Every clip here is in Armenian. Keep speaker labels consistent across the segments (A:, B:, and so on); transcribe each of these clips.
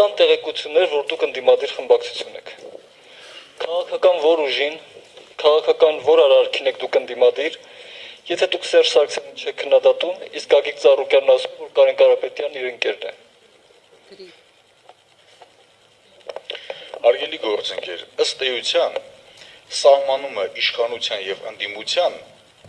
A: Կան տեղեկություններ, որ դուք ընդդիմադիր խմբակցություն եք։ Քաղաքական որ ուժին, քաղաքական որ արարքին եք դուք ընդդիմադիր, եթե դուք Սերժ Սարգսյանին չեք քննադատում, իսկ Գագիկ Ծառուկյանն ասում, որ Կարեն Կարապետյանն իր ընկերն է։
B: Հարգելի գործընկեր, ըստ էության սահմանումը իշխանության եւ ընդդիմության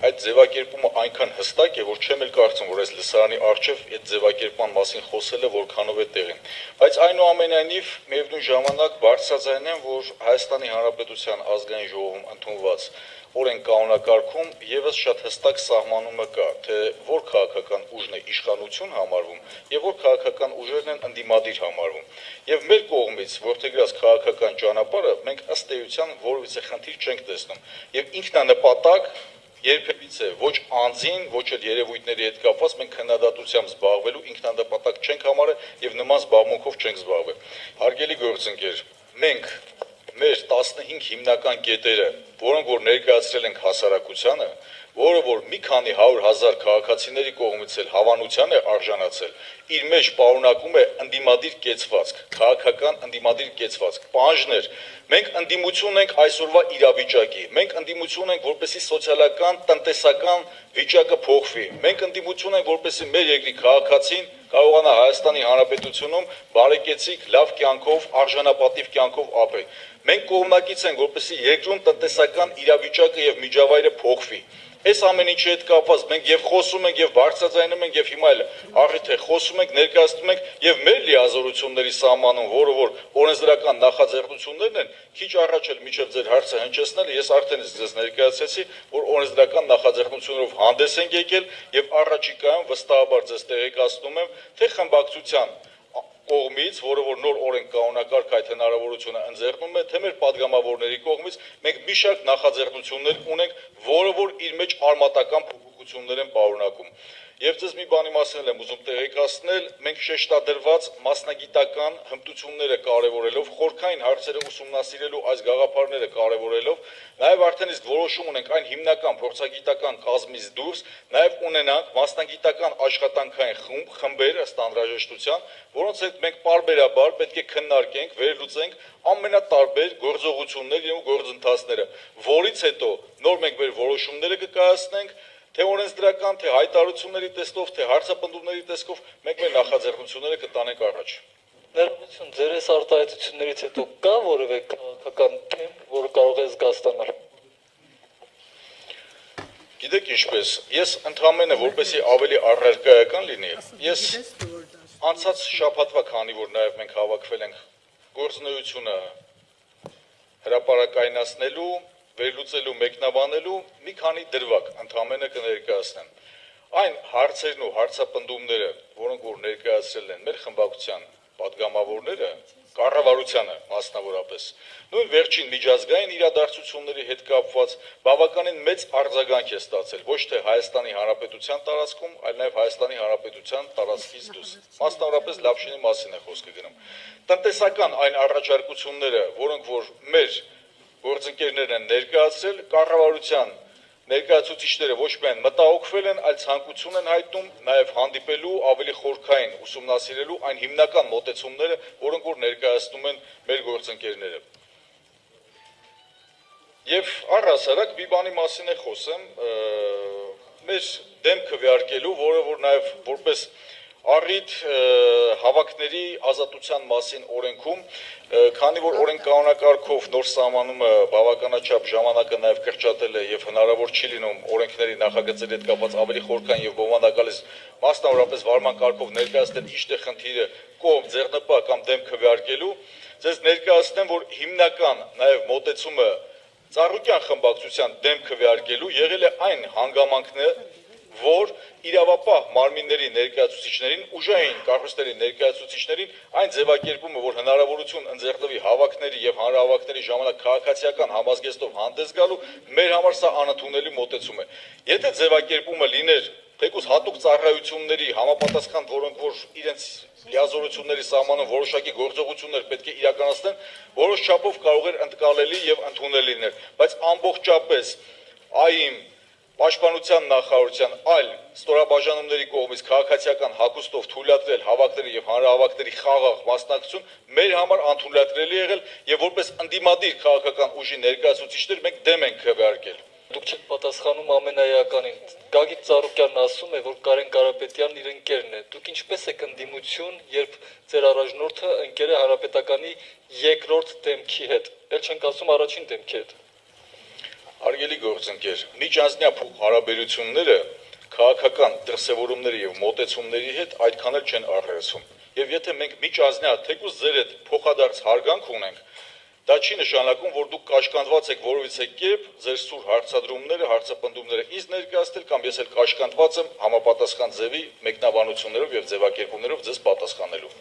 B: այդ ձևակերպումը այնքան հստակ է, որ չեմ էլ կարծում, որ այս լսարանի առջև այդ ձևակերպման մասին խոսելը որքանով է տեղին։ Բայց այնուամենայնիվ միևնույն ժամանակ բարձրաձայն եմ, որ Հայաստանի Հանրապետության ազգային ժողովում ընդունված օրենկանոնակարգում եւս շատ հստակ սահմանումը կա, թե որ քաղաքական ուժն է իշխանություն համարվում եւ որ քաղաքական ուժերն են ընդդիմադիր համարվում։ Եվ մեր կողմից որդեգրած քաղաքական ճանապարհը մենք ըստ էության որևիցե խնդիր չենք տեսնում եւ ինքնանպատակ երբևիցե ոչ անձին, ոչ էլ երևույթների հետ կապված մենք քննադատությամբ զբաղվելու ինքնանպատակ չենք համարել եւ նման զբաղմունքով չենք զբաղվել։ Հարգելի գործընկեր, մենք մեր 15 հիմնական կետերը, որոնք որ ներկայացրել ենք հասարակությանը, որը որ մի քանի 100,000 քաղաքացիների կողմից էլ հավանության է արժանացել, իր մեջ պարունակում է ընդդիմադիր կեցվածք, քաղաքական ընդդիմադիր կեցվածք, պահանջներ։ Մենք ընդդիմություն ենք այսօրվա իրավիճակի, մենք ընդդիմություն ենք, որպեսզի սոցիալական, տնտեսական վիճակը փոխվի։ Մենք ընդդիմություն ենք, որպեսզի մեր երկրի քաղաքացին կարողանա Հայաստանի Հանրապետությունում բարեկեցիկ, լավ կյանքով, արժանապատիվ կյանքով ապրել։ Մենք կողմնակից ենք, որպեսզի երկրում տնտեսական իրավիճակը եւ միջավայրը փոխվի։ Այս ամեն ինչի հետ կապված մենք եւ խոսում ենք եւ բարձրաձայնում ենք եւ հիմա էլ առիթ է խոսում ենք, ներկայացնում ենք եւ մեր լիազորությունների սահմանում, որը որ օրենսդրական նախաձեռնություններն են, քիչ առաջ էլ միջև ձեր հարցը հնչեցնել, ես արդեն ձեզ ներկայացեցի, որ օրենսդրական նախաձեռնություններով հանդես ենք եկել եւ առաջիկայում վստահաբար ձեզ տեղեկացնում եմ, թե խմբակցության կողմից, որը որ նոր օրենկանոնակարգ այդ հնարավորությունը ընձեռնում է, թե մեր падգամավորների կողմից մենք մի շարք նախաձեռնություններ ունենք, որը որ իր մեջ արմատական փոփոխություններ են պարունակում։ Եվ ձեզ մի բանի մասին եմ ուզում տեղեկացնել, մենք շեշտադրված մասնագիտական հմտությունները կարևորելով, խորքային հարցերը ուսումնասիրելու այս գաղափարները կարևորելով, նաև արդեն իսկ որոշում ունենք այն հիմնական փորձագիտական կազմից դուրս, նաև ունենանք մասնագիտական աշխատանքային խմբեր ըստ անհրաժեշտության, որոնց հետ մենք պարբերաբար պետք է քննարկենք, վերլուծենք ամենատարբեր գործողություններ եւ գործընթացները, որից հետո նոր մենք մեր որոշումները կկայացնենք, թե օրենսդրական, թե հայտարարությունների տեսքով, թե հարցապնդումների տեսքով մենք մեր նախաձեռնությունները կտանենք առաջ։
A: Ներողություն, ձեր այս արտահայտություններից հետո կա որևէ քաղաքական թեմ, որը կարող է զգաստանալ։
B: Գիտեք ինչպես, ես ընդհանրապես որպեսզի ավելի առարկայական լինի, ես անցած շաբաթվա քանի որ նաև մենք հավաքվել ենք գործունեությունը հրապարակայնացնելու, վերլուծելու, մեկնաբանելու մի քանի դրվագ ընդհանրապես կներկայացնեմ։ Այն հարցերն ու հարցապնդումները, որոնք որ ներկայացրել են մեր խմբակցության падգամավորները, կառավարությանը մասնավորապես, նույն վերջին միջազգային իրադարձությունների հետ կապված բավականին մեծ արձագանք է ստացել ոչ թե Հայաստանի Հանրապետության տարածքում, այլ նաև Հայաստանի Հանրապետության տարածքից դուրս։ Մասնավորապես Լավշինի մասին է խոսքը գնում։ Տնտեսական այն առաջարկությունները, որոնք որ մեր գործընկերներն են ներկայացրել, կառավարության ներկայացուցիչները ոչ միայն մտահոգվել են, այլ ցանկություն են հայտնում նաև հանդիպելու ավելի խորքային ուսումնասիրելու այն հիմնական մոտեցումները, որոնք որ ներկայացնում են մեր գործընկերները։ Եվ առհասարակ մի բանի մասին է խոսեմ, մեր դեմ քվեարկելու, որը որ նաև որպես առիթ հավաքների ազատության մասին օրենքում, քանի որ օրենկանոնակարգով նոր սահմանումը բավականաչափ ժամանակը նաև կրճատել է եւ հնարավոր չի լինում օրենքների նախագծերի հետ կապված ավելի խորքային եւ բովանդակալից մասնավորապես վարման կարգով ներկայացնել ինչ է խնդիրը կողմ ձեռնպահ կամ դեմ քվեարկելու, ձեզ ներկայացնեմ, որ հիմնական նաև մոտեցումը Ծառուկյան խմբակցության դեմ քվեարկելու եղել է այն հանգամանքն է, որ իրավապահ մարմինների ներկայացուցիչներին, ուժային կառույցների ներկայացուցիչներին այն ձևակերպումը, որ հնարավորություն ընձեռնվի հավաքների եւ հանրահավաքների ժամանակ քաղաքացիական համազգեստով հանդես գալու, մեր համար սա անընդունելի մոտեցում է։ Եթե ձևակերպումը լիներ թեկուզ հատուկ ծառայությունների համապատասխան, որոնք որ իրենց լիազորությունների սահմանում որոշակի գործողություններ պետք է իրականացնեն, որոշ չափով կարող էր ընկալելի եւ ընդունելի լինել, բայց ամբողջապես այն Պաշտպանության նախարարության այլ ստորաբաժանումների կողմից քաղաքացիական հագուստով թույլատրել հավաքների եւ հանրահավաքների խաղաղ մասնակցություն մեր համար անթույլատրելի եղել եւ որպես ընդդիմադիր քաղաքական ուժի ներկայացուցիչներ մենք դեմ ենք քվեարկել։
A: Դուք չեք պատասխանում ամենաեականին։ Գագիկ Ծառուկյանն ասում է, որ Կարեն Կարապետյանն իր ընկերն է։ Դուք ինչպես եք ընդդիմություն, երբ ձեր առաջնորդը ընկեր է Հանրապետականի երկրորդ դեմքի հետ։ Էլ չենք ասում առաջին դեմքի հետ։
B: Հարգելի գործընկեր, միջանձնյա հարաբերությունները քաղաքական դրսևորումների եւ մոտեցումների հետ այդքան էլ չեն առերեսում։ Եվ եթե մենք միջանձնյա թեկուզ ձեր հետ փոխադարձ հարգանք ունենք, դա չի նշանակում, որ դուք կաշկանդված եք որևիցե կերպ ձեր սուր հարցադրումները, հարցապնդումները ինձ ներկայացնել կամ ես էլ կաշկանդված եմ համապատասխան ձևի մեկնաբանություններով եւ ձևակերպումներով ձեզ պատասխանելու։